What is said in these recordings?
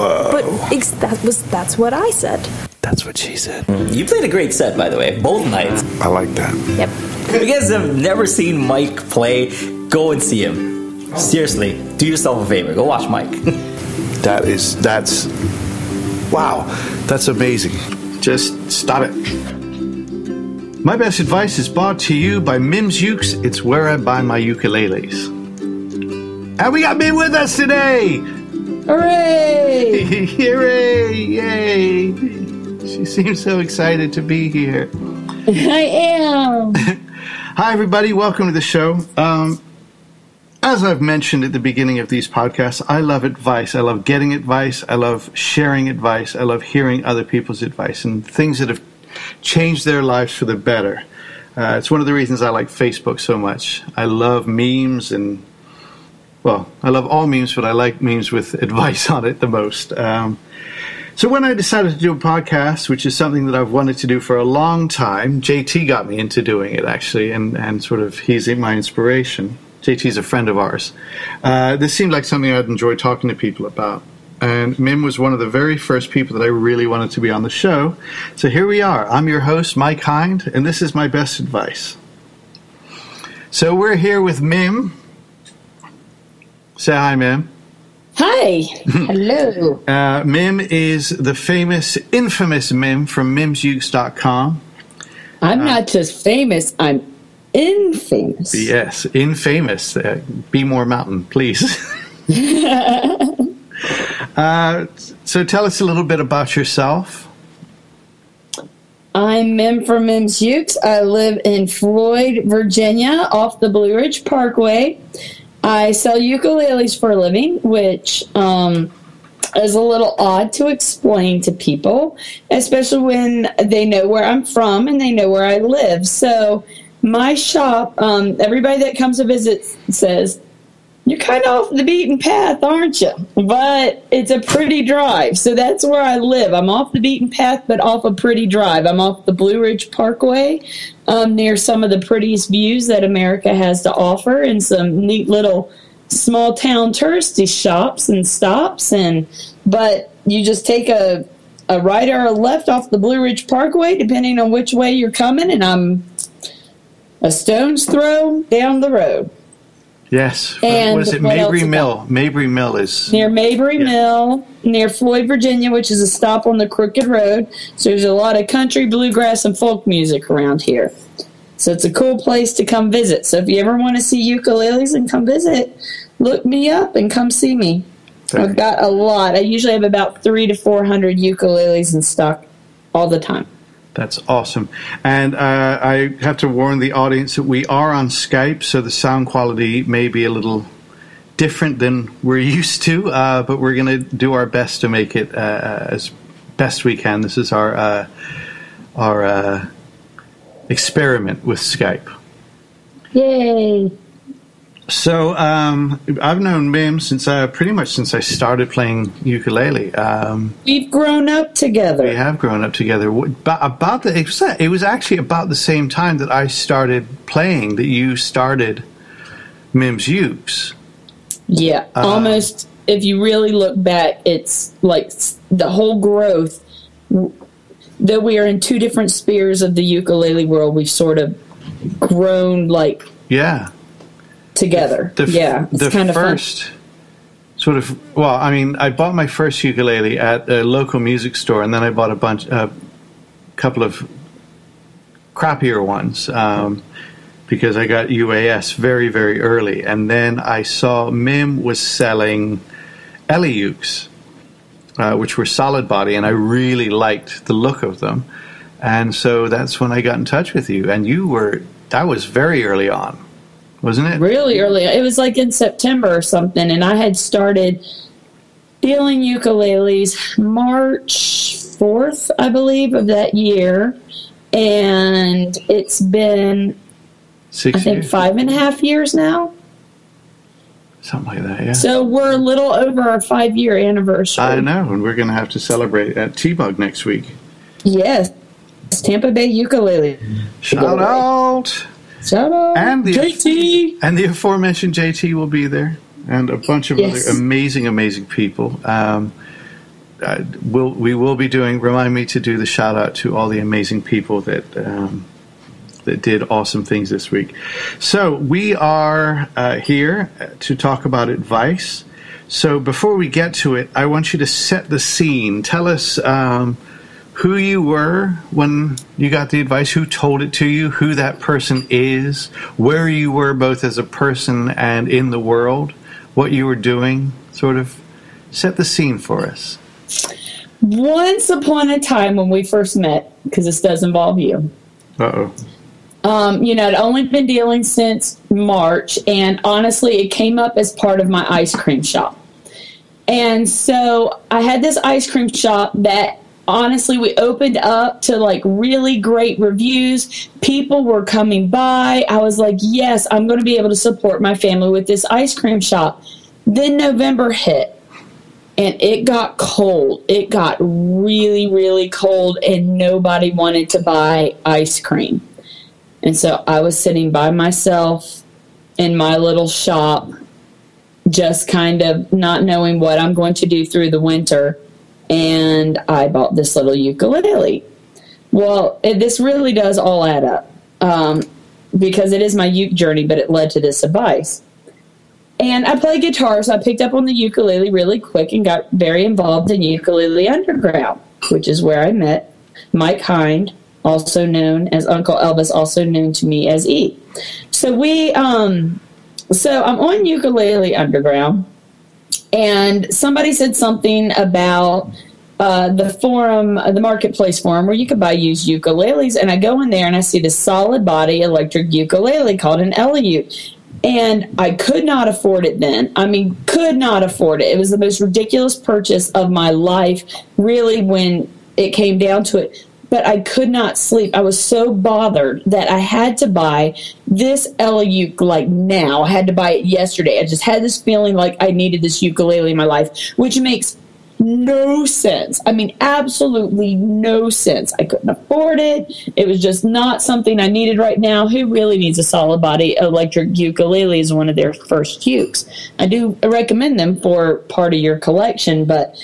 But that's what I said. That's what she said. You played a great set, by the way, both nights. I like that. Yep. If you guys have never seen Mike play, go and see him. Seriously, do yourself a favor. Go watch Mike. That's wow. That's amazing. Just stop it. My best advice is brought to you by Mims Ukes. It's where I buy my ukuleles. And we got Mim with us today. Hooray! Hooray! Yay! She seems so excited to be here. I am. Hi, everybody. Welcome to the show. As I've mentioned at the beginning of these podcasts, I love advice. I love getting advice. I love sharing advice. I love hearing other people's advice and things that have changed their lives for the better. It's one of the reasons I like Facebook so much. I love memes and, well, I love all memes, but I like memes with advice on it the most. So when I decided to do a podcast, which is something that I've wanted to do for a long time, JT got me into doing it, actually, and sort of he's my inspiration. JT's a friend of ours. This seemed like something I'd enjoy talking to people about. And Mim was one of the very first people that I really wanted to be on the show. So here we are. I'm your host, Mike Hind, and this is my best advice. So we're here with Mim. Say hi, Mim. Hi. Hello. Mim is the infamous Mim from mimsukes.com. I'm not just famous, I'm infamous. Yes, infamous. Be more mountain, please. So tell us a little bit about yourself. I'm Mim from Mims Ukes. I live in Floyd, Virginia, off the Blue Ridge Parkway. I sell ukuleles for a living, which is a little odd to explain to people, especially when they know where I'm from and they know where I live. So my shop, everybody that comes to visit says, "You're kind of off the beaten path, aren't you?" But it's a pretty drive. So that's where I live. I'm off the beaten path, but off a pretty drive. I'm off the Blue Ridge Parkway, near some of the prettiest views that America has to offer and some neat little small town touristy shops and stops. But you just take a right or a left off the Blue Ridge Parkway, depending on which way you're coming, and I'm a stone's throw down the road. Yes. And what is it? Mabry Mill. Mabry Mill is near Mabry Mill, near Floyd, Virginia, which is a stop on the Crooked Road. So there's a lot of country, bluegrass, and folk music around here. So it's a cool place to come visit. So if you ever want to see ukuleles and come visit, look me up and come see me. I've got a lot. I usually have about 300 to 400 ukuleles in stock all the time. That's awesome. And I have to warn the audience that we are on Skype, so the sound quality may be a little different than we're used to, but we're going to do our best to make it as best we can. This is our experiment with Skype. Yay. So I've known Mim pretty much since I started playing ukulele. We've grown up together. We have grown up together. It was actually about the same time that I started playing that you started Mims Ukes. Yeah, almost. If you really look back, it's like the whole growth. Though we are in two different spheres of the ukulele world, we've sort of grown together. It's kind of first fun. Sort of, well, I mean, I bought my first ukulele at a local music store, and then I bought a couple of crappier ones because I got UAS very, very early. And then I saw Mim was selling Ellie ukes, which were solid body, and I really liked the look of them. And so that's when I got in touch with you. And that was very early on. Wasn't it? Really early. It was like in September or something, and I had started dealing ukuleles March 4th, I believe, of that year. And it's been, 6 years? I think, 5.5 years now. Something like that, yeah. So we're a little over our 5-year anniversary. I know, and we're going to have to celebrate at T-Bug next week. Yes. Tampa Bay Ukulele. Shout out! Shout out, and JT! And the aforementioned JT will be there, and a bunch of other amazing, amazing people. we will be doing. Remind me to do the shout out to all the amazing people that did awesome things this week. So we are here to talk about advice. So before we get to it, I want you to set the scene. Tell us who you were when you got the advice, who told it to you, who that person is, where you were both as a person and in the world, what you were doing. Sort of set the scene for us. Once upon a time when we first met, because this does involve you. Uh-oh. I'd only been dealing since March, and honestly, it came up as part of my ice cream shop. And so I had this ice cream shop that, honestly, we opened up to, like, really great reviews. People were coming by. I was like, yes, I'm going to be able to support my family with this ice cream shop. Then November hit. And it got cold. It got really, really cold, and nobody wanted to buy ice cream. And so I was sitting by myself in my little shop, just kind of not knowing what I'm going to do through the winter. And I bought this little ukulele. Well, this really does all add up, because it is my uke journey, but it led to this advice. And I play guitar, so I picked up on the ukulele really quick and got very involved in Ukulele Underground, which is where I met Mike Hind, also known as Uncle Elvis, also known to me as E. So so I'm on Ukulele Underground, and somebody said something about the forum, the marketplace forum, where you could buy used ukuleles, and I go in there and I see this solid body electric ukulele called an Eliute. And I could not afford it then. I mean, could not afford it. It was the most ridiculous purchase of my life, really, when it came down to it. But I could not sleep. I was so bothered that I had to buy this Eliute, like, now. I had to buy it yesterday. I just had this feeling like I needed this ukulele in my life, which makes no sense. I mean, absolutely no sense. I couldn't afford it. It was just not something I needed right now. Who really needs a solid body electric ukulele as one of their first ukes? I do recommend them for part of your collection, but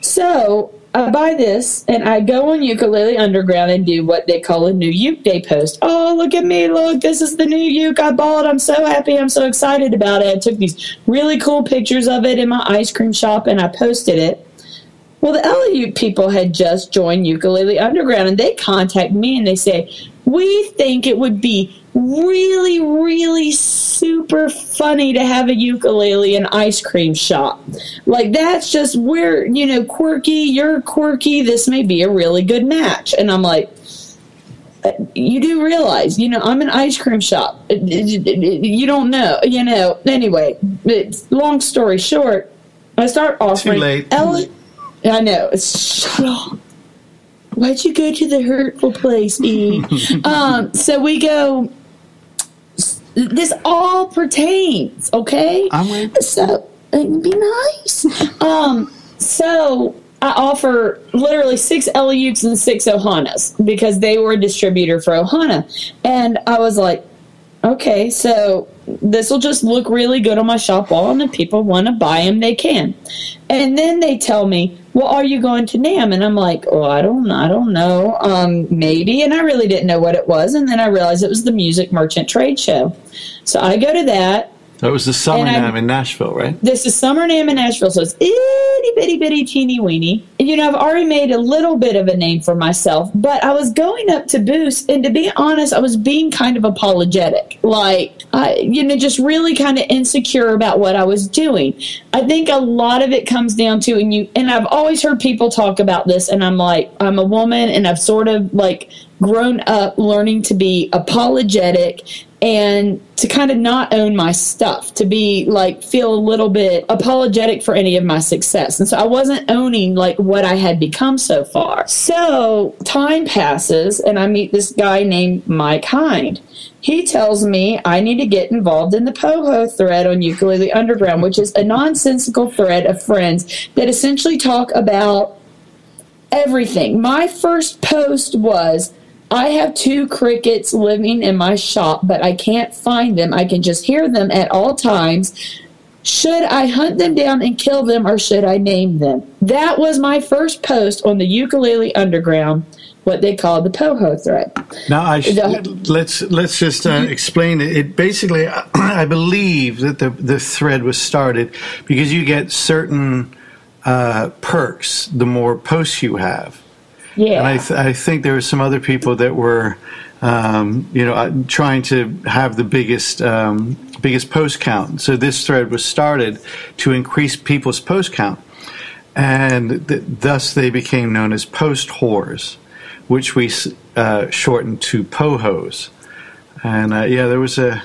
so I buy this, and I go on Ukulele Underground and do what they call a new uke day post. Oh, look at me. Look, this is the new uke I bought. I'm so happy. I'm so excited about it. I took these really cool pictures of it in my ice cream shop, and I posted it. Well, the Eliute people had just joined Ukulele Underground, and they contact me, and they say, we think it would be really, really super funny to have a ukulele and ice cream shop. Like, that's just, we're, quirky, you're quirky, this may be a really good match. And I'm like, you do realize, I'm an ice cream shop. You don't know, Anyway, long story short, I start offering. Too late. I know, shut up. Why'd you go to the hurtful place, E? So we go, this all pertains, okay? I'm waiting. So, be nice. So I offer literally 6 Eliutes and 6 Ohanas because they were a distributor for Ohana. And I was like, okay, so this will just look really good on my shop wall, and if people want to buy them, they can. And then they tell me, well, are you going to NAMM? And I'm like, oh, I don't know, maybe. And I really didn't know what it was. And then I realized it was the Music Merchant Trade Show. So I go to that. That was the Summer NAMM in Nashville, right? This is Summer NAMM in Nashville, so it's itty bitty bitty teeny weeny. And I've already made a little bit of a name for myself, but I was going up to booths, and to be honest, I was being kind of apologetic, like, just really kind of insecure about what I was doing. I think a lot of it comes down to, and I've always heard people talk about this, and I'm like, I'm a woman, and I've sort of like grown up learning to be apologetic and to kind of not own my stuff, to be like, feel a little bit apologetic for any of my success. And so I wasn't owning like what I had become so far. So time passes, and I meet this guy named Mike Hind. He tells me I need to get involved in the Poho thread on Ukulele Underground, which is a nonsensical thread of friends that essentially talk about everything. My first post was, I have 2 crickets living in my shop, but I can't find them. I can just hear them at all times Should I hunt them down and kill them, or should I name them? That was my first post on the Ukulele Underground, what they call the POHO thread. Now, let's just explain it. It basically, I believe that the thread was started because you get certain perks the more posts you have. Yeah. And I think there were some other people that were, trying to have the biggest post count. So this thread was started to increase people's post count, and thus they became known as post whores, which we shortened to POHOs. And there was a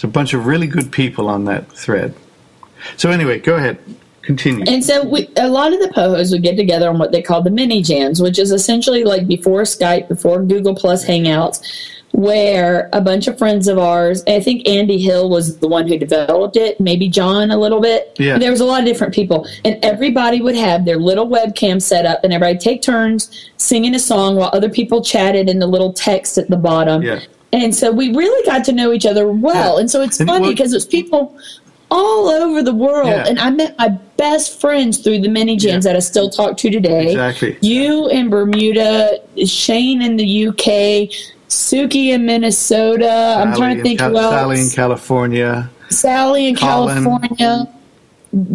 bunch of really good people on that thread. So anyway, go ahead. Continue. And so a lot of the POHOs would get together on what they call the mini jams, which is essentially like before Skype, before Google Plus Hangouts, where a bunch of friends of ours, I think Andy Hill was the one who developed it, maybe John a little bit. Yeah. There was a lot of different people. And everybody would have their little webcam set up, and everybody take turns singing a song while other people chatted in the little text at the bottom. Yeah. And so we really got to know each other well. Yeah. And so it's funny because it's people all over the world. Yeah. And I met my best friends through the mini jams that I still talk to today. Exactly. You in Bermuda, Shane in the UK, Suki in Minnesota. I'm trying to think who else. Sally in California. Sally in Colin. California.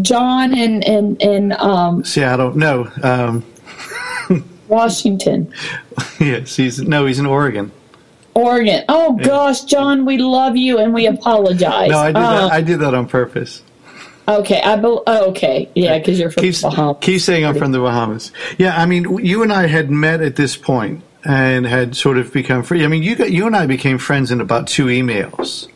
John in Seattle. No. Washington. Yes, he's in Oregon. Oregon. Oh gosh, John, we love you and we apologize. No, I did that on purpose. Okay, okay, yeah, because you're from the Bahamas. Keep saying I'm from the Bahamas. Yeah, I mean, you and I had met at this point and had sort of become free. I mean, you and I became friends in about 2 emails.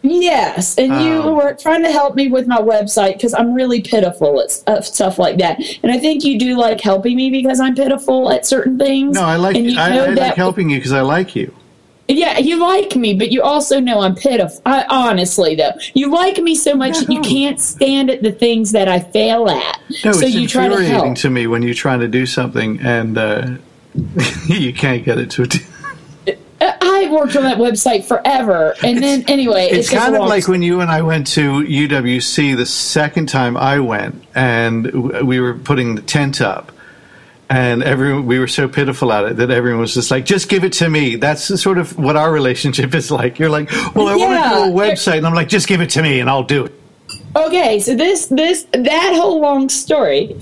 Yes, and you were trying to help me with my website because I'm really pitiful at stuff like that. And I think you do like helping me because I'm pitiful at certain things. No, I like helping you because I like you. Yeah, you like me, but you also know I'm pitiful. Honestly, though, you like me so much that you can't stand at the things that I fail at. No, so it's you try to infuriating help. to me when you're trying to do something and you can't get it to. I worked on that website forever, and then anyway, it's kind of like when you and I went to UWC the second time I went, and we were putting the tent up. And we were so pitiful at it that everyone was just like, just give it to me. That's sort of what our relationship is like. You're like, well, I want to do a website. And I'm like, just give it to me and I'll do it. Okay, so that whole long story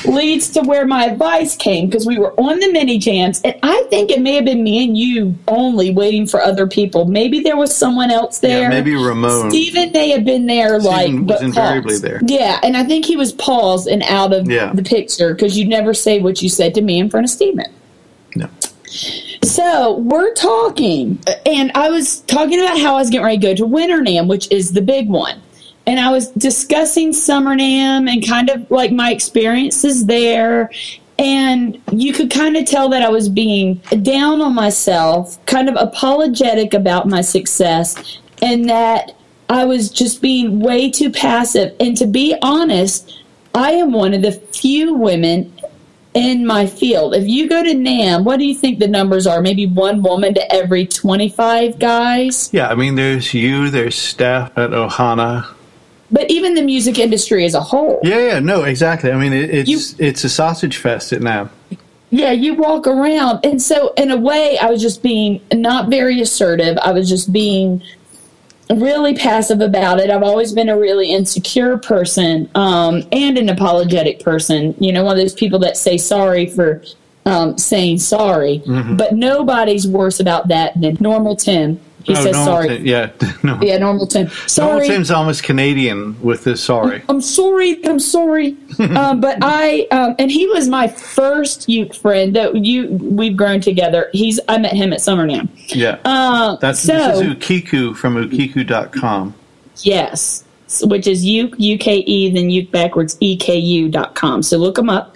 leads to where my advice came, because we were on the mini jams, and I think it may have been me and you only waiting for other people. Maybe there was someone else there. Yeah, maybe Ramon. Stephen may have been there, Stephen was invariably there. Yeah, and I think he was paused and out of the picture because you'd never say what you said to me in front of Stephen. No. So we're talking, and I was talking about how I was getting ready to go to Winter NAMM, which is the big one. And I was discussing Summer NAMM and kind of like my experiences there. And you could kind of tell that I was being down on myself, kind of apologetic about my success, and that I was just being way too passive. And to be honest, I am one of the few women in my field. If you go to NAMM, what do you think the numbers are? Maybe one woman to every 25 guys? Yeah, I mean, there's you, there's Steph at Ohana. But even the music industry as a whole. Yeah, no, exactly. I mean, it's a sausage fest at NAMM. Yeah, you walk around. And so, in a way, I was just being not very assertive. I was just being really passive about it. I've always been a really insecure person and an apologetic person. You know, one of those people that say sorry for saying sorry. Mm-hmm. But nobody's worse about that than Normal Tim. He says sorry. Yeah, Normal Tim. Sorry. Normal Tim's almost Canadian with this sorry. I'm sorry. But and he was my first uke friend that we've grown together. I met him at Summer NAMM. Yeah. This is Ukiku from ukiku.com. Yes. Which is uke, UKE, then uke backwards, EKU.com. So look them up.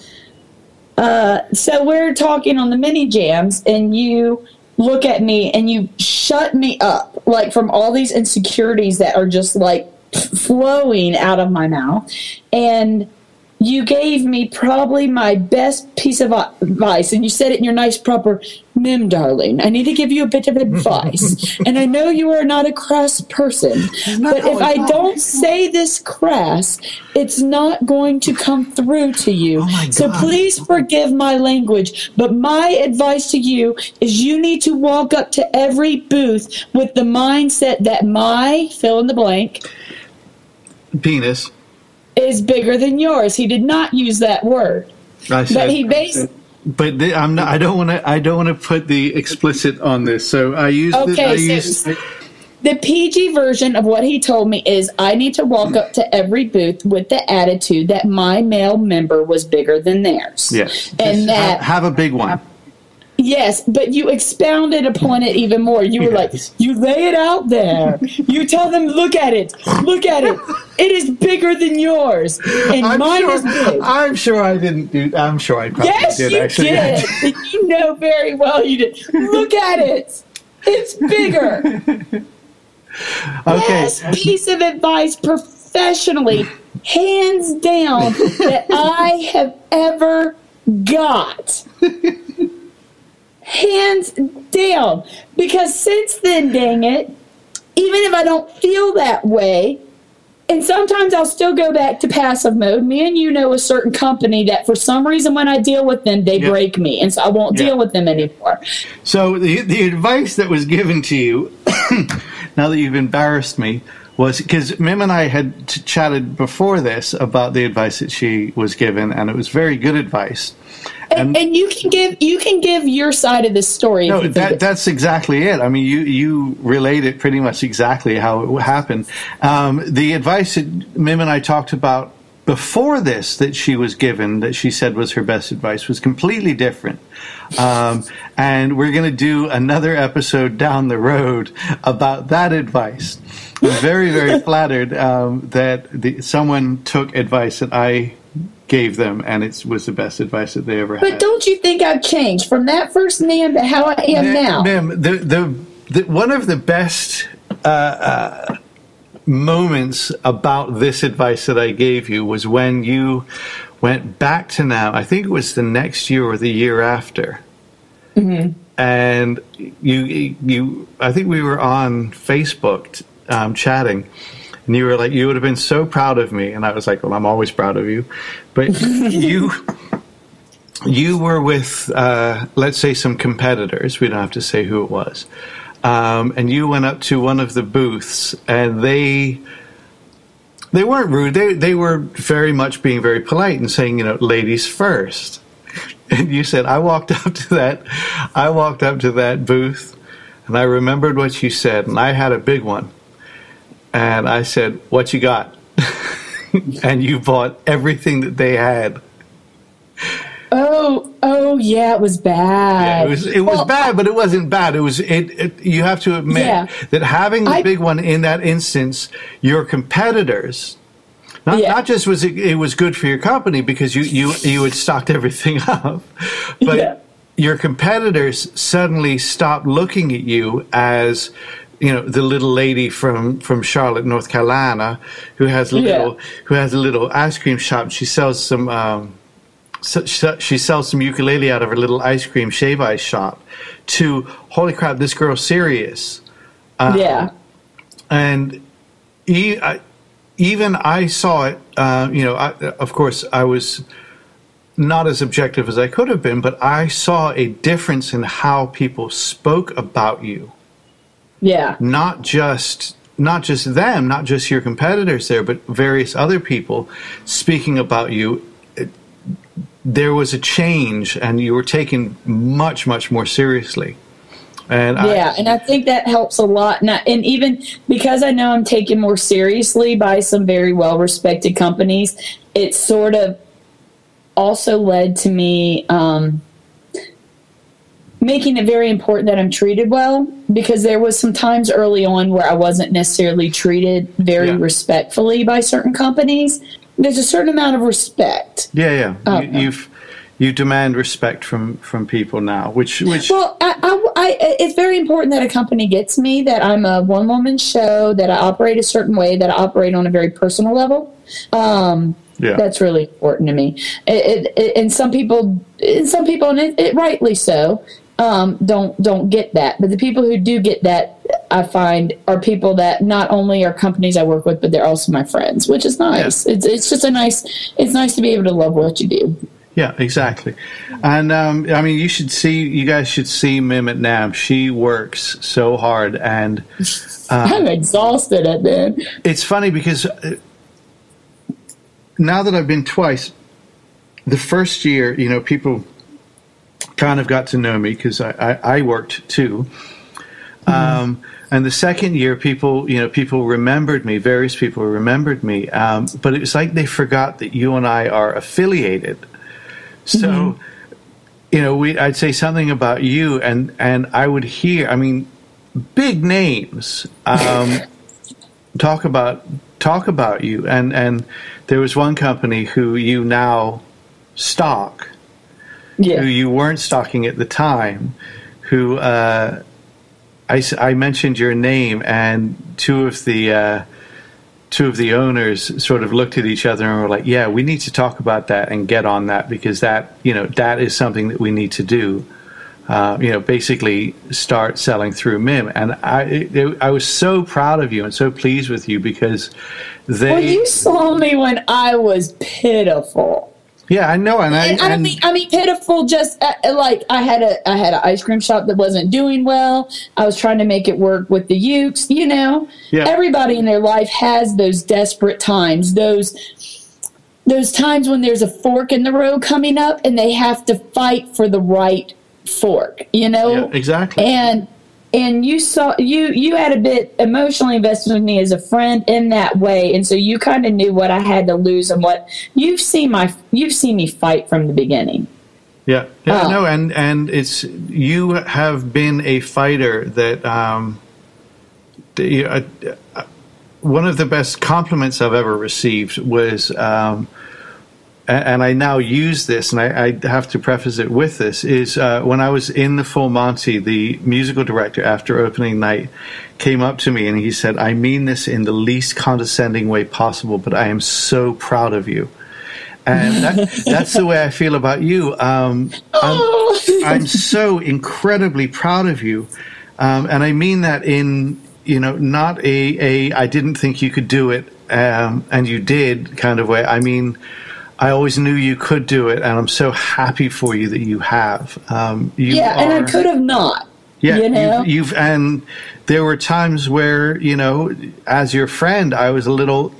So we're talking on the mini jams, and you look at me and you shut me up, like from all these insecurities that are just like flowing out of my mouth. And you gave me probably my best piece of advice, and you said it in your nice, proper, Mim, darling, I need to give you a bit of advice. And I know you are not a crass person, but if I don't say this crass, it's not going to come through to you. So please forgive my language, but my advice to you is you need to walk up to every booth with the mindset that my, fill in the blank, penis is bigger than yours. He did not use that word, but he basically. But I'm not. I don't want to. I don't want to put the explicit on this. So I use. The PG version of what he told me is I need to walk up to every booth with the attitude that my male member was bigger than theirs. Yes, and that have a big one. Yes, but you expounded upon it even more. You were like, you lay it out there. You tell them, look at it. Look at it. It is bigger than yours. And mine is big. I'm sure I didn't do. I'm sure I probably did. Yes, you did. You know very well you did. Look at it. It's bigger. Okay. Best piece of advice professionally, hands down, that I have ever got. Hands down. Because since then, dang it, even if I don't feel that way, and sometimes I'll still go back to passive mode. Me and you know a certain company that for some reason when I deal with them, they break me. And so I won't deal with them anymore. So the advice that was given to you, now that you've embarrassed me, was because Mim and I had chatted before this about the advice that she was given, and it was very good advice. And you can give your side of the story. No, that's exactly it. I mean, you relate it pretty much exactly how it happened. The advice that Mim and I talked about before this that she was given, that she said was her best advice, was completely different. And we're going to do another episode down the road about that advice. I'm very, very flattered that someone took advice that I gave them, and it was the best advice that they ever had. But don't you think I've changed from that first Mim to how I am now? Mim, the one of the best moments about this advice that I gave you was when you went back to now. I think it was the next year or the year after. Mm-hmm. And you, I think we were on Facebook chatting. And you were like, you would have been so proud of me. And I was like, well, I'm always proud of you. But you were with, let's say, some competitors. We don't have to say who it was. And you went up to one of the booths, and they weren't rude. They were very much being very polite and saying, ladies first. And you said, I walked up to that booth, and I remembered what you said, and I had a big one. And I said, what you got? And you bought everything that they had. Oh, yeah, it was bad. Yeah, it was bad, but it wasn't bad. You have to admit that having the big one in that instance, your competitors, not just was it was good for your company because you had stocked everything up, but your competitors suddenly stopped looking at you as the little lady from Charlotte, North Carolina, who has a little ice cream shop. She sells some ukulele out of her little ice cream shave ice shop. To holy crap, this girl's serious. And even I saw it. Of course, I was not as objective as I could have been, but I saw a difference in how people spoke about you. Yeah. Not just them, not just your competitors there, but various other people speaking about you. There was a change, and you were taken much, much more seriously. And I think that helps a lot. And even because I know I'm taken more seriously by some very well-respected companies, it sort of also led to me making it very important that I'm treated well, because there was some times early on where I wasn't necessarily treated very respectfully by certain companies. There's a certain amount of respect. You demand respect from people now, which well, I it's very important that a company gets me, that I'm a one-woman show, that I operate a certain way, that I operate on a very personal level. Yeah. That's really important to me. And some people, and it rightly so, don't get that. But the people who do get that, I find, are people that not only are companies I work with, but they're also my friends, which is nice. Yeah. It's just it's nice to be able to love what you do. Yeah, exactly. And I mean, you guys should see Mim at NAMM. She works so hard, and I'm exhausted at that. It's funny because now that I've been twice, the first year, people kind of got to know me because I worked too. Mm-hmm. And the second year, people remembered me. Various people remembered me, but it was like they forgot that you and I are affiliated. So, I'd say something about you, and I would hear, big names talk about you, and there was one company who you now stock, who you weren't stocking at the time, who I mentioned your name, and two of the owners sort of looked at each other and were like, yeah, we need to talk about that and get on that, because that is something that we need to do. Basically start selling through Mim. And I was so proud of you and so pleased with you, because you saw me when I was pitiful. Yeah, I know, and I mean pitiful. Just like I had an ice cream shop that wasn't doing well. I was trying to make it work with the Ukes. Yeah. Everybody in their life has those desperate times. Those times when there's a fork in the road coming up, and they have to fight for the right fork. Yeah, exactly. And you saw you had a bit emotionally invested with me as a friend in that way, and so you kind of knew what I had to lose and what you've seen me fight from the beginning. Yeah, no, and it's, you have been a fighter that one of the best compliments I've ever received was, and I now use this, and I have to preface it with this, is when I was in the Full Monty, the musical director after opening night came up to me and he said, I mean this in the least condescending way possible, but I am so proud of you. And that's the way I feel about you. I'm so incredibly proud of you. And I mean that in, not a I didn't think you could do it, and you did kind of way. I mean, I always knew you could do it, and I'm so happy for you that you have. And I could have not. Yeah, you've and there were times where, as your friend, I was a little,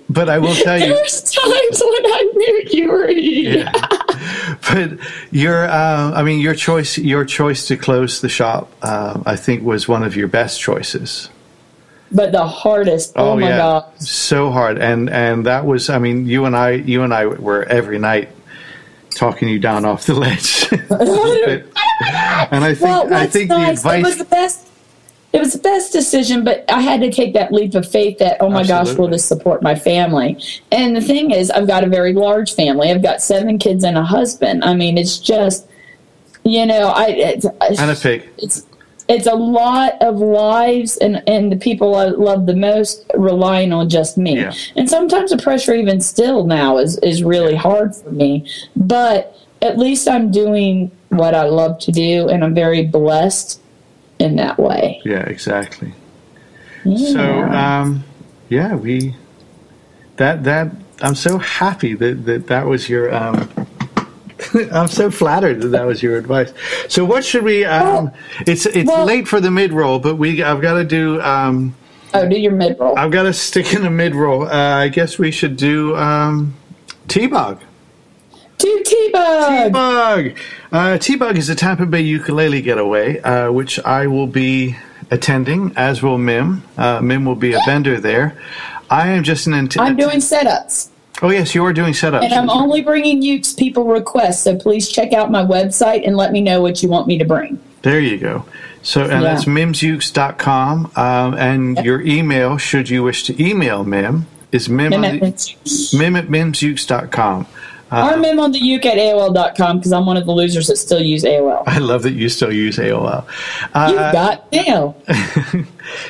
but I will tell you, there was times when I knew you were. But your choice to close the shop, I think, was one of your best choices. But the hardest. Oh my God, so hard. And that was, you and I were every night talking you down off the ledge. And I think nice. The advice, it was the best decision, but I had to take that leap of faith that, oh my gosh, will this support my family? And the thing is, I've got a very large family. I've got 7 kids and a husband. It's just, and a pig. It's a lot of lives and the people I love the most relying on just me. Yeah. And sometimes the pressure even still now is really hard for me. But at least I'm doing what I love to do, and I'm very blessed in that way. Yeah, exactly. Yeah. So, that I'm so happy that was your I'm so flattered that was your advice. So what should we? It's late for the mid roll, but I've got to do. Do your mid roll. I've got to stick in a mid roll. I guess we should do T-Bug. Do T-Bug. T-Bug is a Tampa Bay ukulele getaway, which I will be attending, as will Mim. Mim will be a vendor there. I am just I'm doing setups. Oh, yes, you are doing setups. And I'm only bringing Ukes people requests, so please check out my website and let me know what you want me to bring. There you go. So, and that's mimsukes.com, and your email, should you wish to email Mim, is mim at mimsukes.com. I'm Mim on the uke at AOL.com because I'm one of the losers that still use AOL. I love that you still use AOL. You've got mail.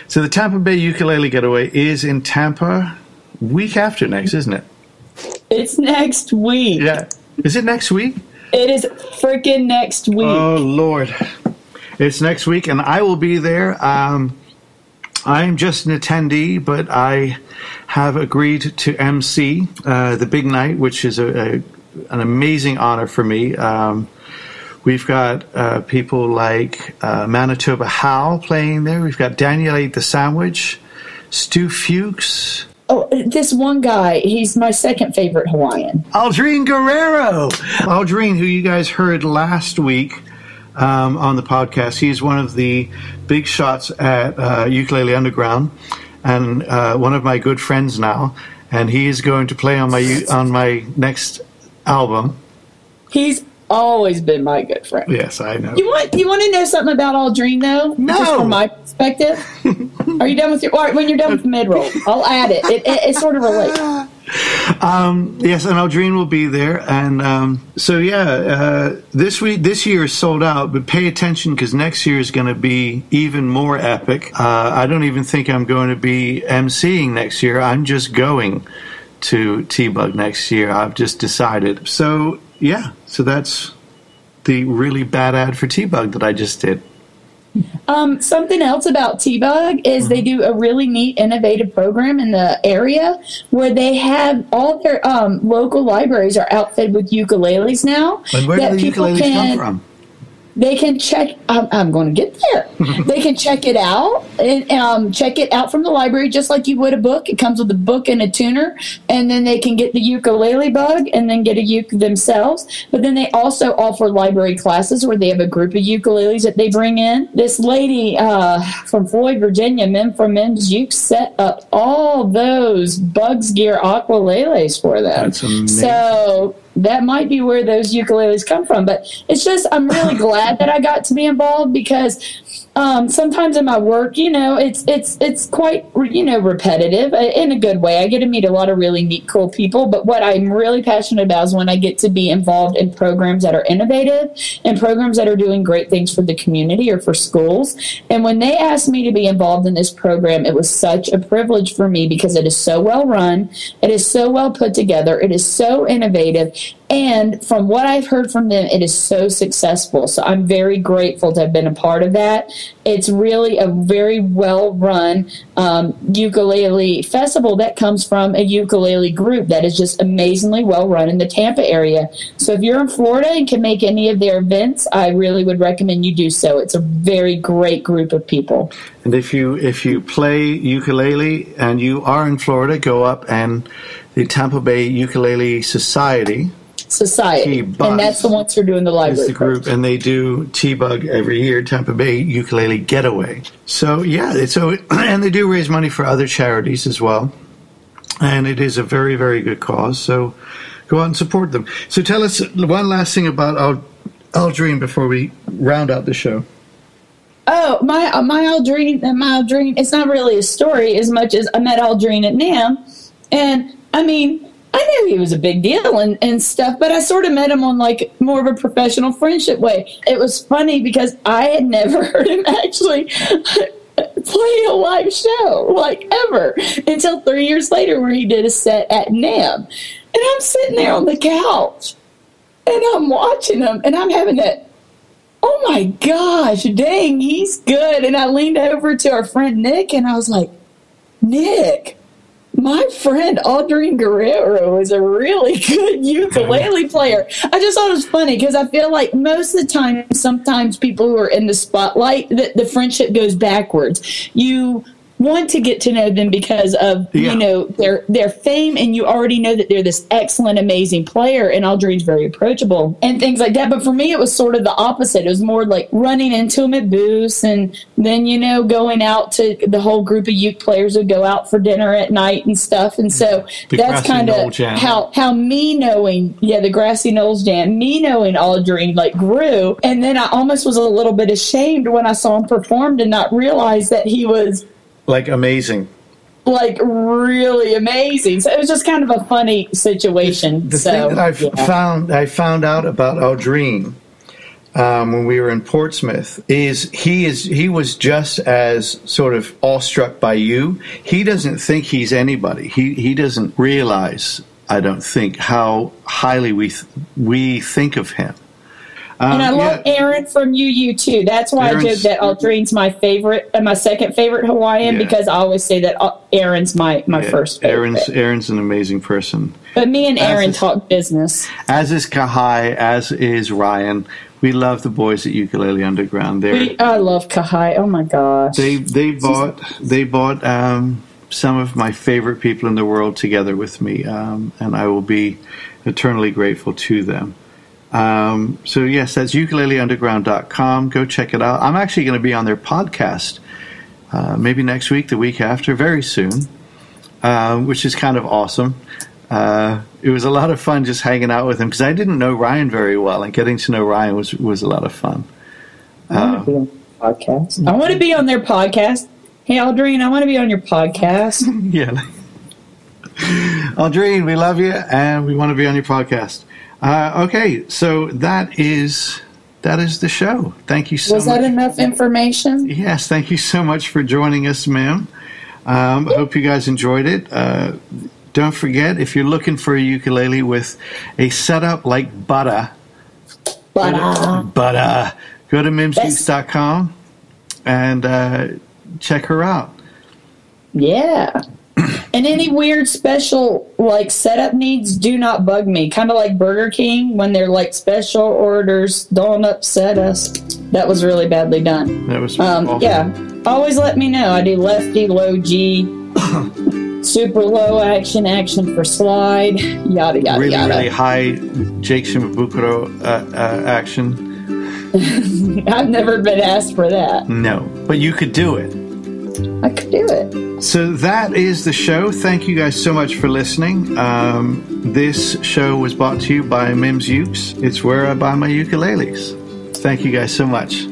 So the Tampa Bay Ukulele Getaway is in Tampa week after next, isn't it? It's next week. Yeah. Is it next week? It is freaking next week. Oh, Lord. It's next week, and I will be there. I'm just an attendee, but I have agreed to MC the big night, which is an amazing honor for me. We've got people like Manitoba Howe playing there. We've got Daniel Ate the Sandwich, Stu Fuchs. Oh, this one guy, he's my second favorite Hawaiian. Aldrine Guerrero. Aldrine, who you guys heard last week on the podcast. He's one of the big shots at Ukulele Underground and one of my good friends now. And he is going to play on my next album. He's always been my good friend. Yes, I know. You want to know something about Aldrine, though? No. Just from my perspective? Are you done with your... All right, when you're done with the mid-roll, I'll add it. It sort of relates. Yes, and Aldrine will be there. And this year is sold out, but pay attention because next year is going to be even more epic. I don't even think I'm going to be emceeing next year. I'm just going to T-Bug next year. I've just decided. So, yeah, so that's the really bad ad for T-Bug that I just did. Something else about T-Bug is they do a really neat, innovative program in the area where they have all their local libraries are outfitted with ukuleles now. And where do the ukuleles come from? They can check. I'm going to get there. They can check it out and check it out from the library, just like you would a book. It comes with a book and a tuner, and then they can get the ukulele bug and then get a uke themselves. But then they also offer library classes where they have a group of ukuleles that they bring in. This lady from Floyd, Virginia, Mim from Mims Uke, set up all those Bugs Gear ukuleles for them. That's amazing. So that might be where those ukuleles come from. But it's just, I'm really glad that I got to be involved because sometimes in my work, it's quite, repetitive in a good way. I get to meet a lot of really neat, cool people. But what I'm really passionate about is when I get to be involved in programs that are innovative and programs that are doing great things for the community or for schools. And when they asked me to be involved in this program, it was such a privilege for me because it is so well run. It is so well put together. It is so innovative. And from what I've heard from them, it is so successful. So I'm very grateful to have been a part of that. It's really a very well-run ukulele festival that comes from a ukulele group that is just amazingly well-run in the Tampa area. So if you're in Florida and can make any of their events, I really would recommend you do so. It's a very great group of people. And if you play ukulele and you are in Florida, go up and the Tampa Bay Ukulele Society, and that's the ones who are doing the library. It's the group, and they do T-Bug every year, Tampa Bay Ukulele Getaway. So and they do raise money for other charities as well, and it is a very, very good cause. So go out and support them. So tell us one last thing about Aldrine before we round out the show. Oh, my Aldrine. It's not really a story as much as I met Aldrine at NAMM, and I mean, I knew he was a big deal and stuff, but I sort of met him on like more of a professional friendship way. It was funny because I had never heard him actually play a live show, like ever, until 3 years later where he did a set at NAMM. And I'm sitting there on the couch and I'm watching him and I'm having that, oh my gosh, dang, he's good. And I leaned over to our friend Nick and I was like, Nick, my friend Aldrine Guerrero is a really good ukulele player. I just thought it was funny because I feel like most of the time, sometimes people who are in the spotlight, the friendship goes backwards. You want to get to know them because of their fame, and you already know that they're this excellent, amazing player, and Aldrine's very approachable and things like that. But for me, it was sort of the opposite. It was more like running into him at booths, and then going out to the whole group of uke players would go out for dinner at night and stuff. And so that's kind of how me knowing the Grassy Knolls Jam, me knowing Aldrine like grew. And then I almost was a little bit ashamed when I saw him perform to not realize that he was like amazing. like really amazing. So it was just kind of a funny situation. The thing that I found out about Aldrine when we were in Portsmouth is he was just as sort of awestruck by you. He doesn't think he's anybody. He doesn't realize, I don't think, how highly we think of him. And I love Aaron from UU too. That's why I joke that Aldrine's my favorite, my second favorite Hawaiian, because I always say that Aaron's my first favorite. Aaron's an amazing person. But me and Aaron talk business. As is Kahai, as is Ryan. We love the boys at Ukulele Underground. I love Kahai. Oh my gosh. They bought some of my favorite people in the world together with me, and I will be eternally grateful to them. So yes, that's ukuleleunderground.com. Go check it out. I'm actually going to be on their podcast, maybe next week, the week after, very soon, which is kind of awesome. It was a lot of fun just hanging out with him because I didn't know Ryan very well, and getting to know Ryan was a lot of fun. I want to be on their podcast. I want to be on their podcast. Hey, Aldrine, I want to be on your podcast. Yeah. Aldrine, we love you, and we want to be on your podcast. Okay, so that is the show. Thank you so much. Was that enough information? Yes, thank you so much for joining us, ma'am. Hope you guys enjoyed it. Don't forget, if you're looking for a ukulele with a setup like butter, go to mimsukes.com and check her out. Yeah. And any weird special like setup needs do not bug me. Kind of like Burger King when they're like special orders. Don't upset us. That was really badly done. That was awful. Yeah. Always let me know. I do lefty, low G, super low action for slide, yada yada really, yada. Really high Jake Shimabukuro action. I've never been asked for that. No, but you could do it. I could do it. So that is the show. Thank you guys so much for listening. This show was brought to you by Mims Ukes. It's where I buy my ukuleles. Thank you guys so much.